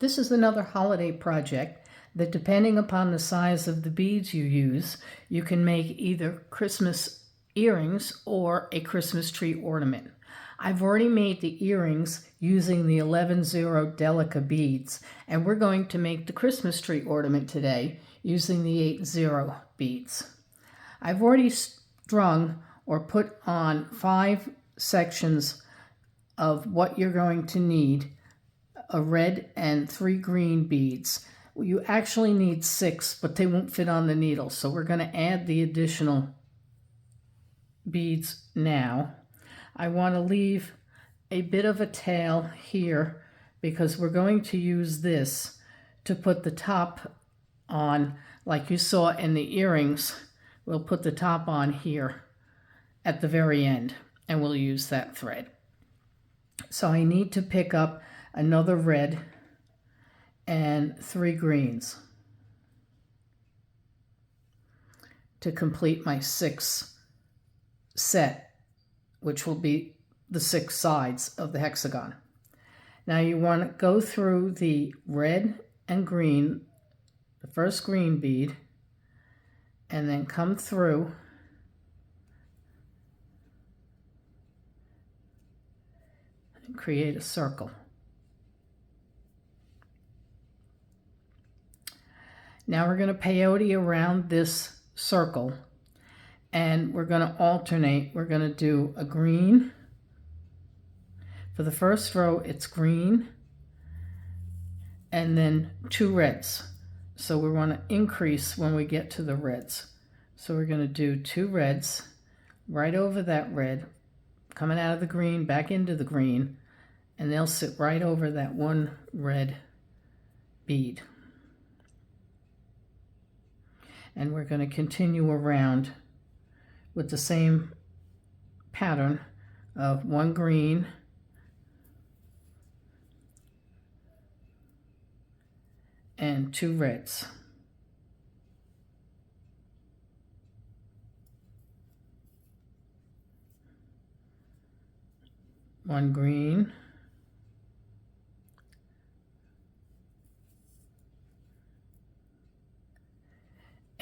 This is another holiday project that, depending upon the size of the beads you use, you can make either Christmas earrings or a Christmas tree ornament. I've already made the earrings using the 11-0 Delica beads, and we're going to make the Christmas tree ornament today using the 8-0 beads. I've already strung or put on 5 sections of what you're going to need: a red and 3 green beads. You actually need 6, but they won't fit on the needle, so we're going to add the additional beads now. I want to leave a bit of a tail here because we're going to use this to put the top on, like you saw in the earrings. We'll put the top on here at the very end, and we'll use that thread. So I need to pick up another red and 3 greens to complete my 6 set, which will be the 6 sides of the hexagon. Now you want to go through the red and green, the first green bead, and then come through and create a circle. Now we're going to peyote around this circle, and we're going to alternate. We're going to do a green. For the first row, it's green, and then 2 reds. So we want to increase when we get to the reds. So we're going to do 2 reds right over that red, coming out of the green, back into the green, and they'll sit right over that 1 red bead. And we're going to continue around with the same pattern of 1 green and 2 reds. One green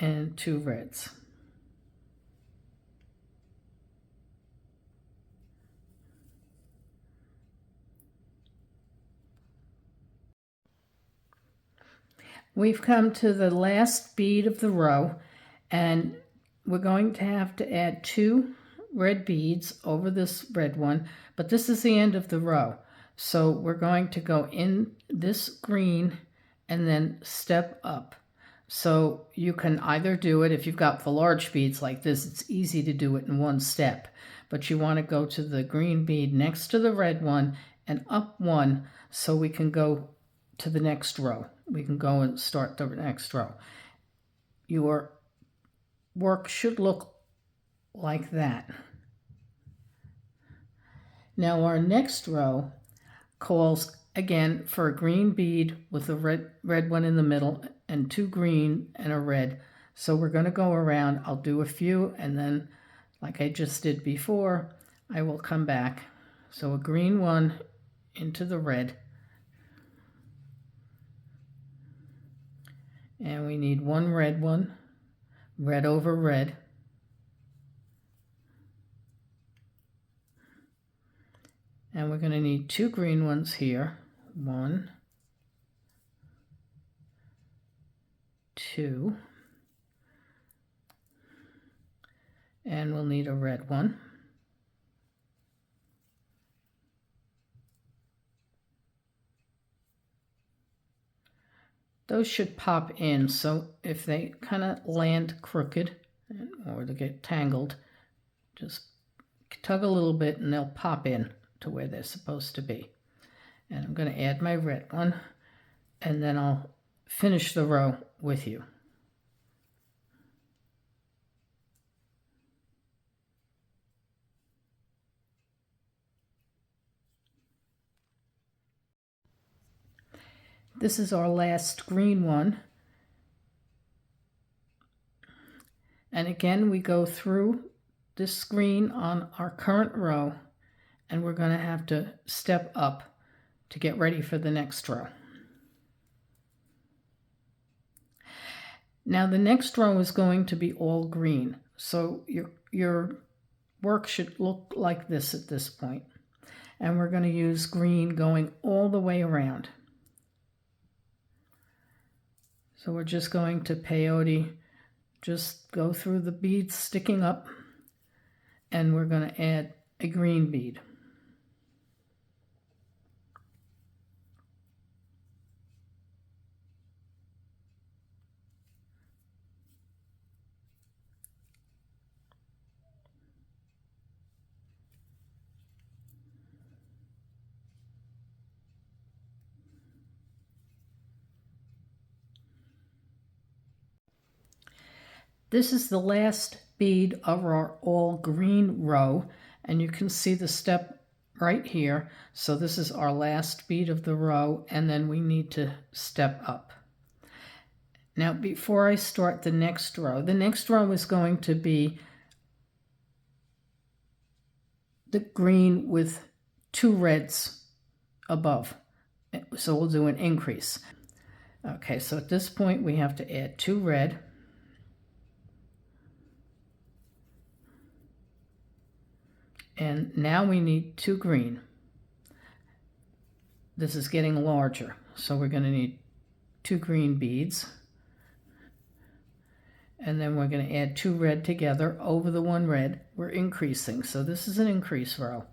and 2 reds. We've come to the last bead of the row, and we're going to have to add 2 red beads over this red one, but this is the end of the row. So we're going to go in this green and then step up. So you can either do it, if you've got the large beads like this, it's easy to do it in one step. But you want to go to the green bead next to the red one and up 1 so we can go to the next row. We can go and start the next row. Your work should look like that. Now our next row calls again for a green bead with a red one in the middle and 2 green and a red. So we're going to go around. I'll do a few, and then, like I just did before, I will come back. So a green one into the red, and we need 1 red one, red over red, and we're going to need 2 green ones here. 1, 2, and we'll need a red one. Those should pop in, so if they kind of land crooked or they get tangled, just tug a little bit and they'll pop in to where they're supposed to be. And I'm going to add my red one, and then I'll finish the row with you. This is our last green one. And again, we go through this green on our current row, and we're going to have to step up to get ready for the next row. Now the next row is going to be all green. So your work should look like this at this point. And we're going to use green going all the way around. So we're just going to peyote, just go through the beads sticking up, and we're going to add a green bead. This is the last bead of our all green row, and you can see the step right here. So this is our last bead of the row, and then we need to step up. Now before I start the next row is going to be the green with 2 reds above. So we'll do an increase. Okay, so at this point we have to add 2 red. And now we need 2 green. This is getting larger, so we're going to need 2 green beads. And then we're going to add 2 red together over the 1 red. We're increasing, so this is an increase row.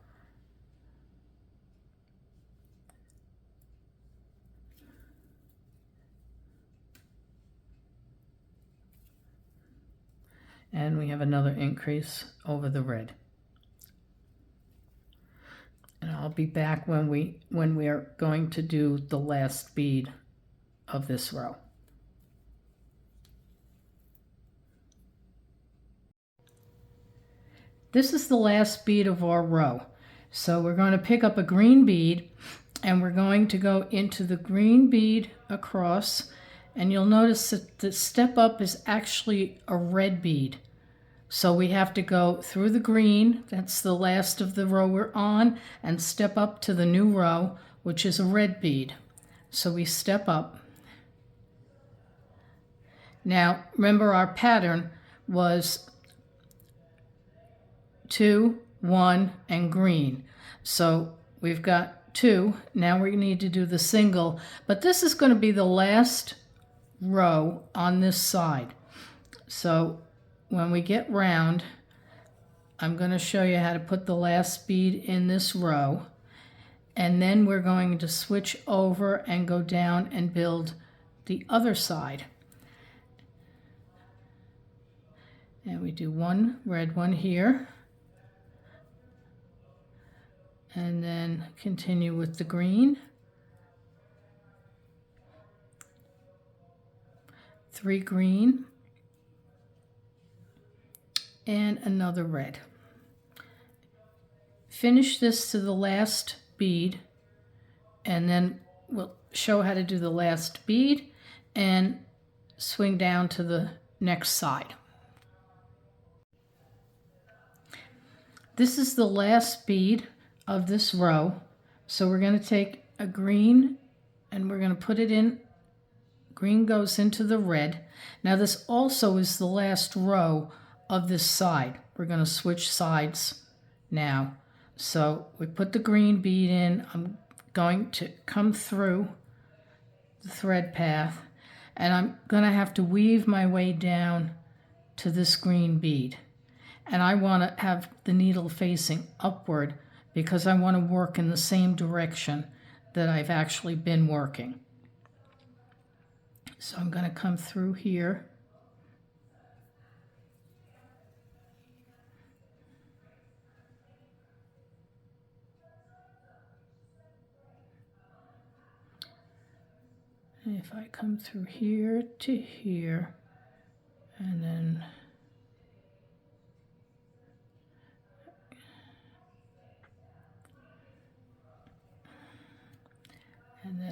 And we have another increase over the red. And I'll be back when we are going to do the last bead of this row. This is the last bead of our row. So we're going to pick up a green bead and we're going to go into the green bead across, and you'll notice that the step up is actually a red bead. So we have to go through the green, that's the last of the row we're on, and step up to the new row, which is a red bead. So we step up. Now remember our pattern was 2, 1, and green. So we've got 2, now we need to do the single, but this is going to be the last row on this side. So when we get round, I'm going to show you how to put the last bead in this row, and then we're going to switch over and go down and build the other side. And we do 1 red one here, and then continue with the green, 3 green, and another red. Finish this to the last bead, and then we'll show how to do the last bead and swing down to the next side. This is the last bead of this row, so we're going to take a green and we're going to put it in. Green goes into the red. Now this also is the last row of this side. We're going to switch sides now. So we put the green bead in. I'm going to come through the thread path, and I'm going to have to weave my way down to this green bead. And I want to have the needle facing upward because I want to work in the same direction that I've actually been working. So I'm going to come through here. And if I come through here to here, and then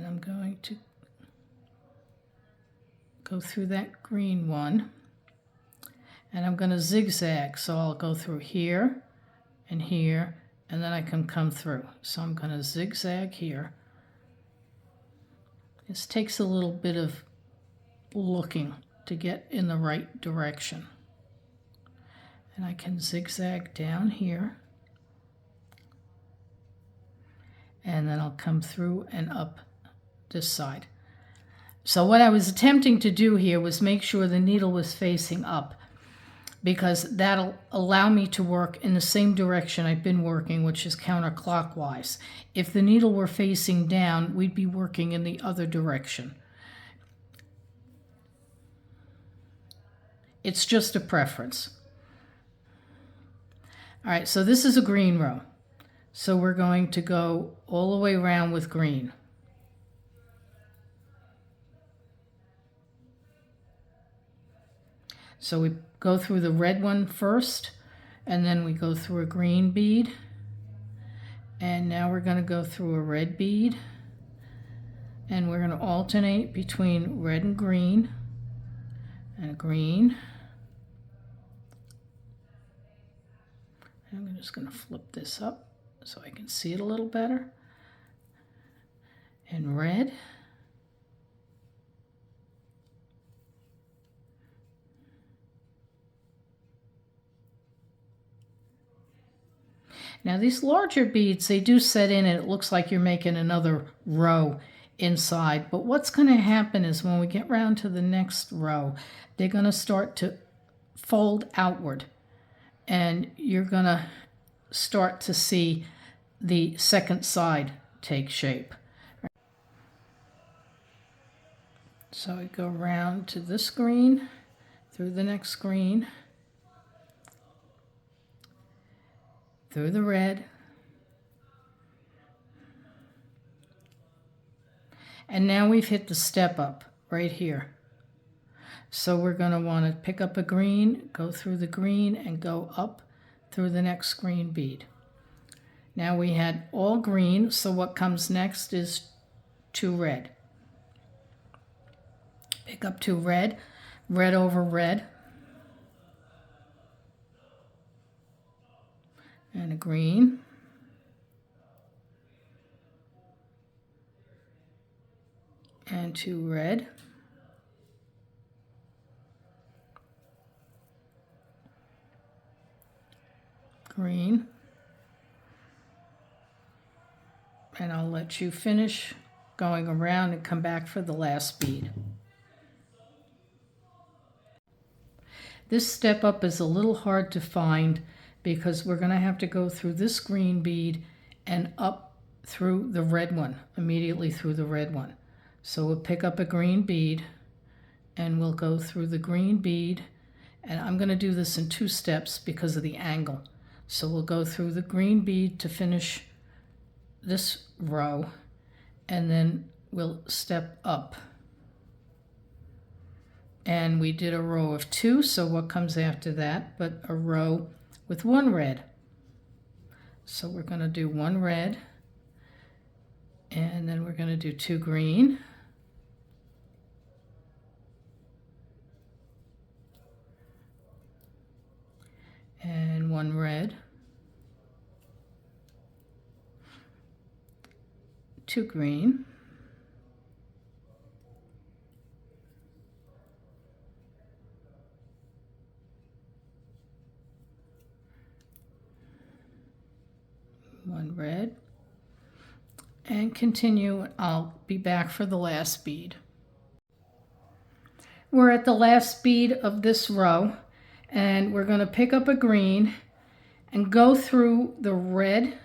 I'm going to go through that green one, and I'm going to zigzag. So I'll go through here, and then I can come through. So I'm going to zigzag here. This takes a little bit of looking to get in the right direction. And I can zigzag down here. And then I'll come through and up this side. So what I was attempting to do here was make sure the needle was facing up, because that'll allow me to work in the same direction I've been working, which is counterclockwise. If the needle were facing down, we'd be working in the other direction. It's just a preference. All right, so this is a green row. So we're going to go all the way around with green. So we go through the red one first, and then we go through a green bead. And now we're going to go through a red bead. And we're going to alternate between red and green, and green. And I'm just going to flip this up so I can see it a little better. And red. Now these larger beads, they do set in and it looks like you're making another row inside. But what's going to happen is when we get round to the next row, they're going to start to fold outward. And you're going to start to see the second side take shape. So I go around to this green, through the next green, through the red, and now we've hit the step up right here. So we're going to want to pick up a green, go through the green, and go up through the next green bead. Now we had all green, so what comes next is 2 red. Pick up 2 red, red over red, and a green, and 2 red, green, and I'll let you finish going around and come back for the last bead. This step up is a little hard to find because we're going to have to go through this green bead and up through the red one, immediately through the red one. So we'll pick up a green bead and we'll go through the green bead, and I'm going to do this in 2 steps because of the angle. So we'll go through the green bead to finish this row, and then we'll step up. And we did a row of 2, so what comes after that but a row with 1 red. So we're going to do 1 red, and then we're going to do 2 green, and 1 red, 2 green, one red, and continue. I'll be back for the last bead. We're at the last bead of this row, and we're going to pick up a green and go through the red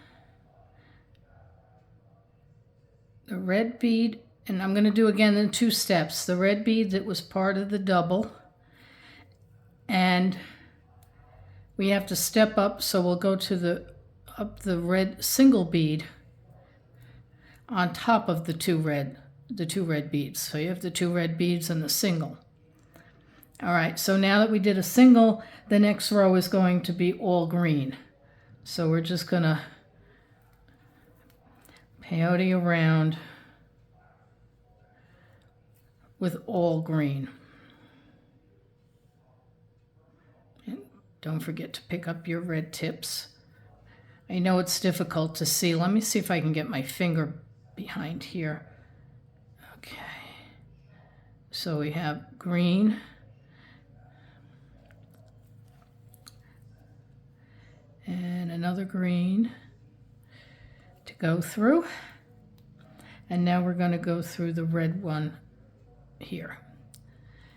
bead, and I'm going to do again in 2 steps. The red bead that was part of the double, and we have to step up, so we'll go to up the red single bead on top of the two red beads. So you have the 2 red beads and the single. All right, so now that we did a single, the next row is going to be all green. So we're just going to peyote around with all green. And don't forget to pick up your red tips. I know it's difficult to see. Let me see if I can get my finger behind here. Okay. So we have green, and another green to go through. And now we're going to go through the red one here.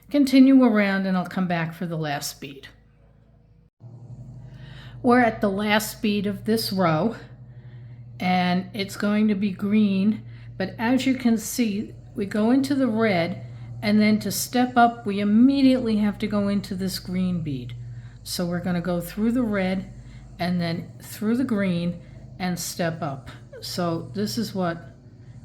Continue around and I'll come back for the last bead. We're at the last bead of this row and it's going to be green, but as you can see, we go into the red, and then to step up we immediately have to go into this green bead. So we're going to go through the red and then through the green and step up. So this is what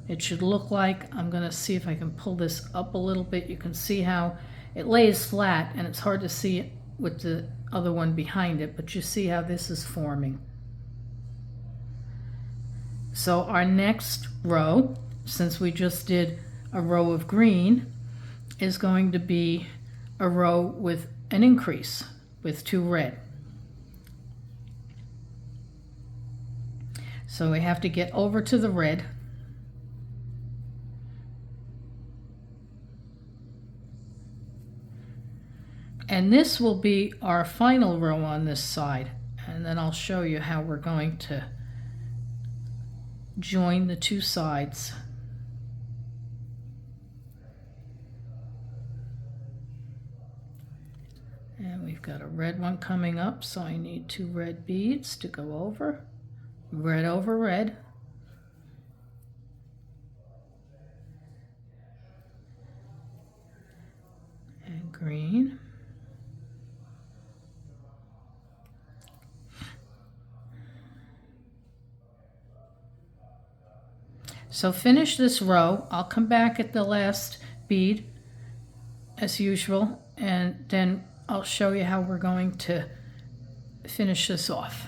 it should look like. I'm going to see if I can pull this up a little bit. You can see how it lays flat and it's hard to see it with the other one behind it, but you see how this is forming. So our next row, since we just did a row of green, is going to be a row with an increase with 2 red. So we have to get over to the red. And this will be our final row on this side. And then I'll show you how we're going to join the 2 sides. And we've got a red one coming up, so I need 2 red beads to go over. Red over red. And green. So finish this row. I'll come back at the last bead as usual, and then I'll show you how we're going to finish this off.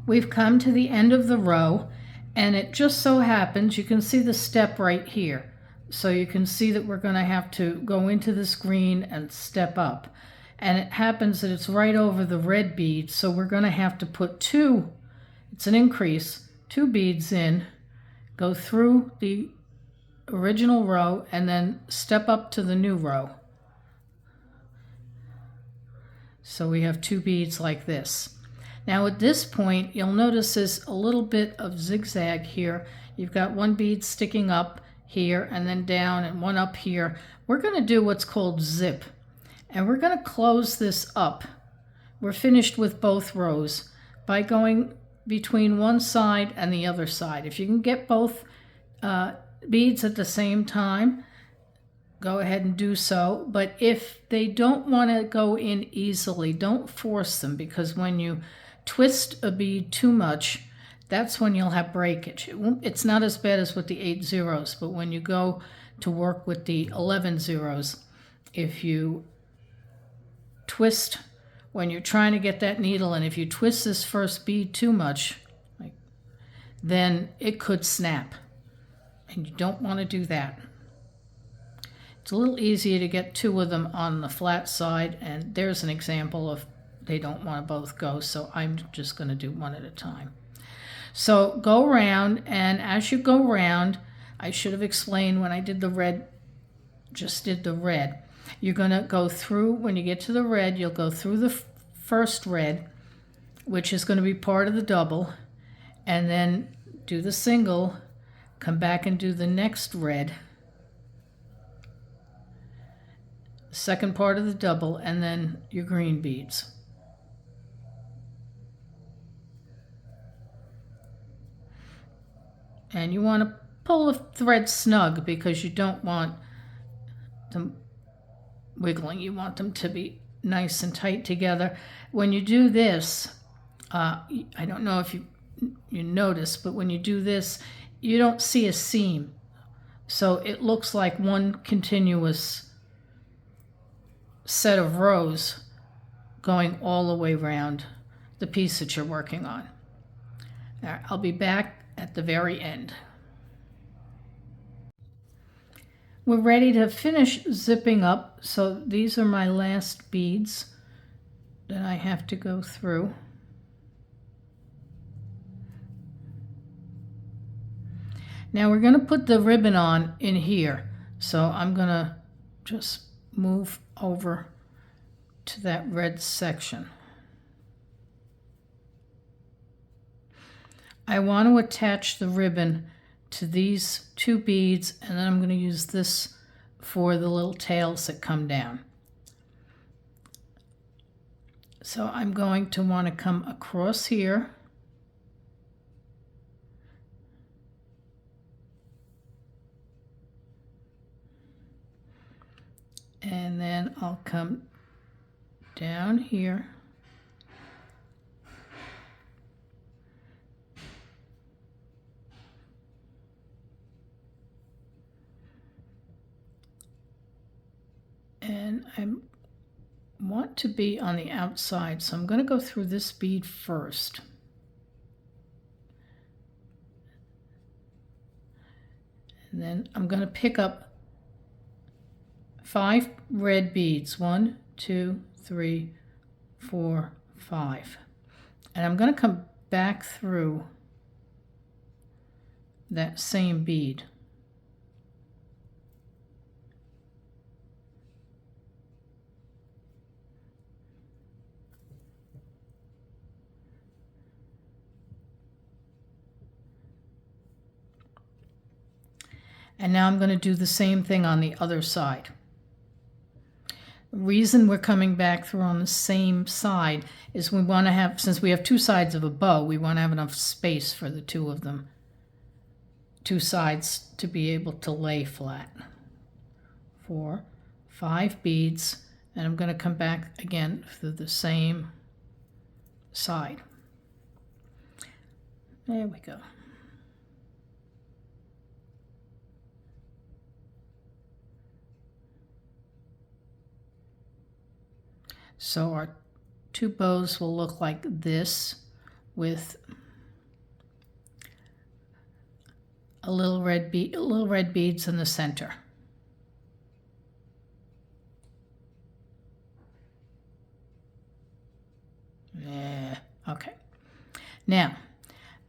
We've come to the end of the row, and it just so happens you can see the step right here. So you can see that we're going to have to go into this green and step up. And it happens that it's right over the red bead, so we're going to have to put 2, it's an increase, 2 beads in, go through the original row, and then step up to the new row. So we have 2 beads like this. Now at this point, you'll notice there's a little bit of zigzag here. You've got 1 bead sticking up here and then down, and 1 up here. We're going to do what's called zip, and we're going to close this up. We're finished with both rows by going between one side and the other side. If you can get both beads at the same time, go ahead and do so. But if they don't want to go in easily, don't force them, because when you twist a bead too much, that's when you'll have breakage. It's not as bad as with the 8 zeros, but when you go to work with the 11 zeros, if you twist when you're trying to get that needle, and if you twist this first bead too much, then it could snap, and you don't want to do that. It's a little easier to get 2 of them on the flat side, and there's an example of they don't want to both go, so I'm just going to do 1 at a time. So go around, and as you go around, I should have explained when I did the red, just did the red. You're going to go through, when you get to the red, you'll go through the first red, which is going to be part of the double, and then do the single, come back and do the next red, second part of the double, and then your green beads. And you want to pull the thread snug because you don't want them wiggling. You want them to be nice and tight together. When you do this, I don't know if you notice, but when you do this, you don't see a seam. So it looks like one continuous set of rows going all the way around the piece that you're working on. All right, I'll be back at the very end. We're ready to finish zipping up, so these are my last beads that I have to go through. Now we're going to put the ribbon on in here, so I'm going to just move over to that red section. I want to attach the ribbon to these 2 beads, and then I'm going to use this for the little tails that come down. So I'm going to want to come across here, and then I'll come down here, and I want to be on the outside, so I'm going to go through this bead first. And then I'm going to pick up 5 red beads. 1, 2, 3, 4, 5. And I'm going to come back through that same bead. And now I'm going to do the same thing on the other side. The reason we're coming back through on the same side is we want to have, since we have 2 sides of a bow, we want to have enough space for the 2 of them, 2 sides to be able to lay flat. 4, 5 beads, and I'm going to come back again through the same side. There we go. So our 2 bows will look like this, with a little red beads in the center. Yeah, okay. Now,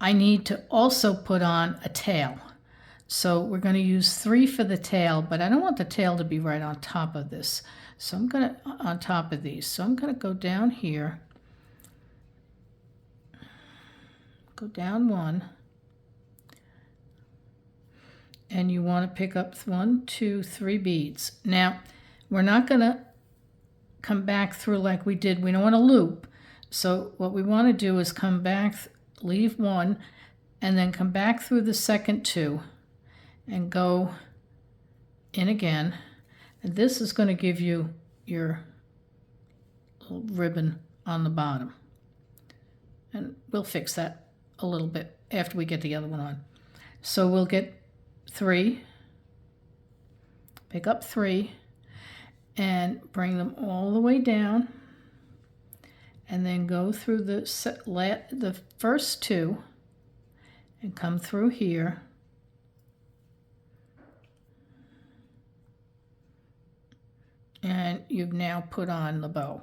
I need to also put on a tail. So we're going to use 3 for the tail, but I don't want the tail to be right on top of this. So I'm going to, on top of these. So I'm going to go down here, go down 1, and you want to pick up 1, 2, 3 beads. Now, we're not going to come back through like we did. We don't want to loop. So what we want to do is come back, leave 1, and then come back through the second 2 and go in again. And this is going to give you your little ribbon on the bottom. And we'll fix that a little bit after we get the other one on. So we'll get 3, pick up 3, and bring them all the way down, and then go through the first 2 and come through here. And you've now put on the bow.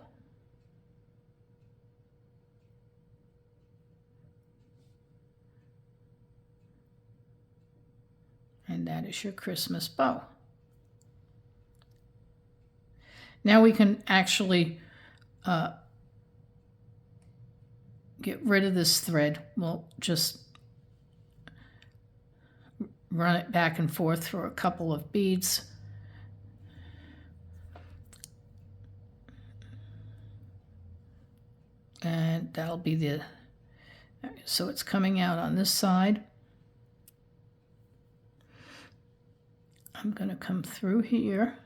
And that is your Christmas bow. Now we can actually get rid of this thread. We'll just run it back and forth through a couple of beads. And that'll be the, so it's coming out on this side. I'm going to come through here.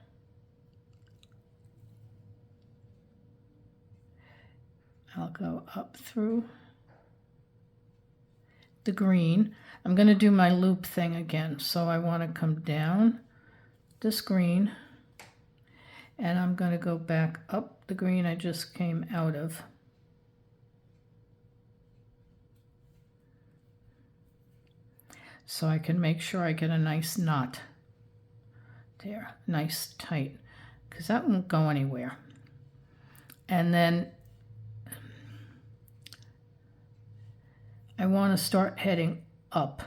I'll go up through the green. I'm going to do my loop thing again. So I want to come down this green, and I'm going to go back up the green I just came out of. So I can make sure I get a nice knot there, nice tight, because that won't go anywhere. And then I want to start heading up.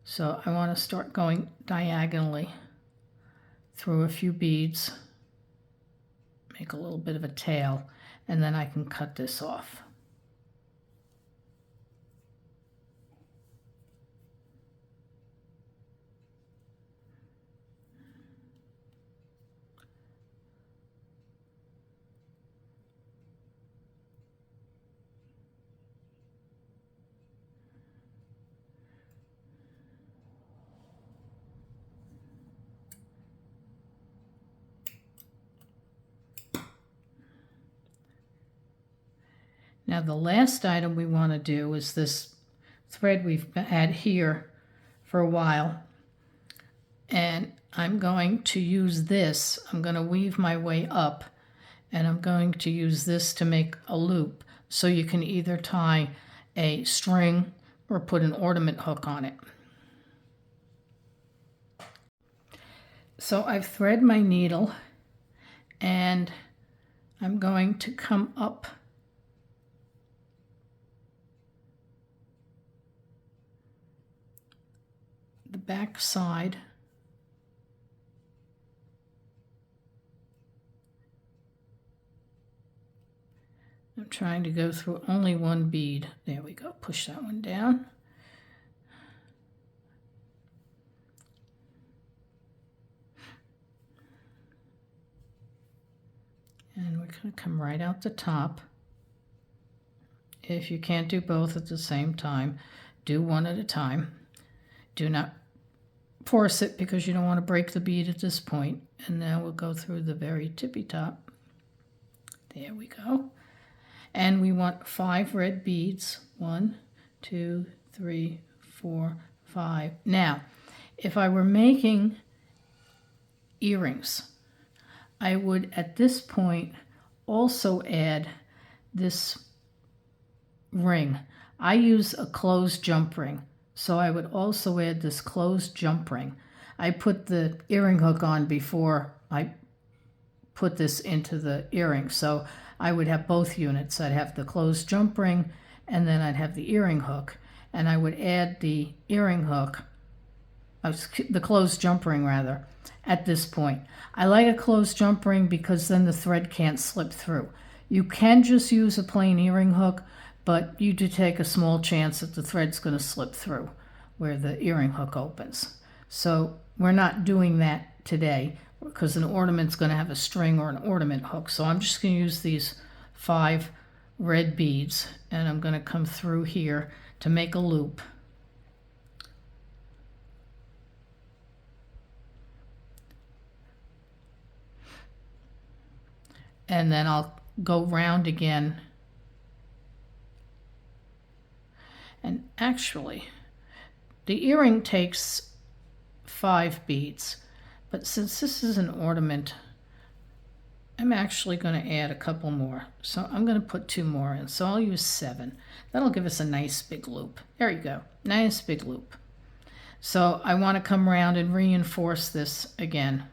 So I want to start going diagonally through a few beads, make a little bit of a tail, and then I can cut this off. Now the last item we want to do is this thread we've had here for a while. And I'm going to use this. I'm going to weave my way up, and I'm going to use this to make a loop. So you can either tie a string or put an ornament hook on it. So I've threaded my needle, and I'm going to come up the back side. I'm trying to go through only one bead. There we go. Push that one down. And we're going to come right out the top. If you can't do both at the same time, do one at a time. Do not force it because you don't want to break the bead at this point. And now we'll go through the very tippy top. There we go. And we want 5 red beads. 1, 2, 3, 4, 5. Now, if I were making earrings, I would at this point also add this ring. I use a closed jump ring, so I would also add this closed jump ring. I put the earring hook on before I put this into the earring, so I would have both units. I'd have the closed jump ring, and then I'd have the earring hook, and I would add the earring hook, the closed jump ring rather, at this point. I like a closed jump ring because then the thread can't slip through. You can just use a plain earring hook, but you do take a small chance that the thread's going to slip through where the earring hook opens. So we're not doing that today because an ornament's going to have a string or an ornament hook. So I'm just going to use these 5 red beads, and I'm going to come through here to make a loop. And then I'll go round again. And actually, the earring takes 5 beads, but since this is an ornament, I'm actually going to add a couple more. So I'm going to put 2 more in. So I'll use 7. That'll give us a nice big loop. There you go. Nice big loop. So I want to come around and reinforce this again.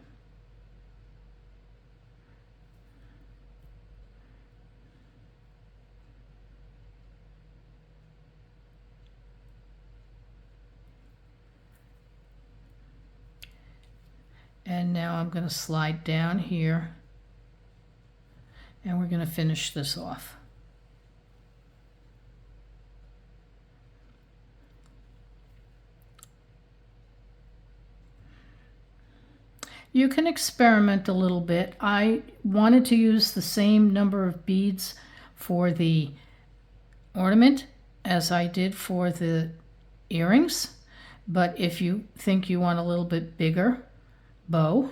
And now I'm going to slide down here, and we're going to finish this off. You can experiment a little bit. I wanted to use the same number of beads for the ornament as I did for the earrings, but if you think you want a little bit bigger bow,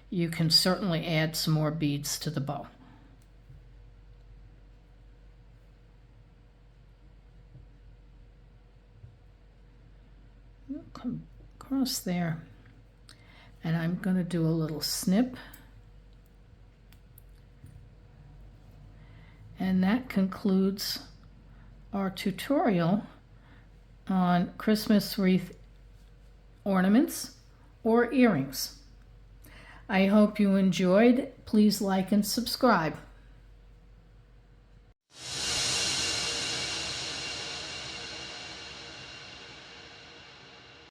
you can certainly add some more beads to the bow. Come across there, and I'm going to do a little snip, and that concludes our tutorial on Christmas wreath ornaments or earrings. I hope you enjoyed. Please like and subscribe.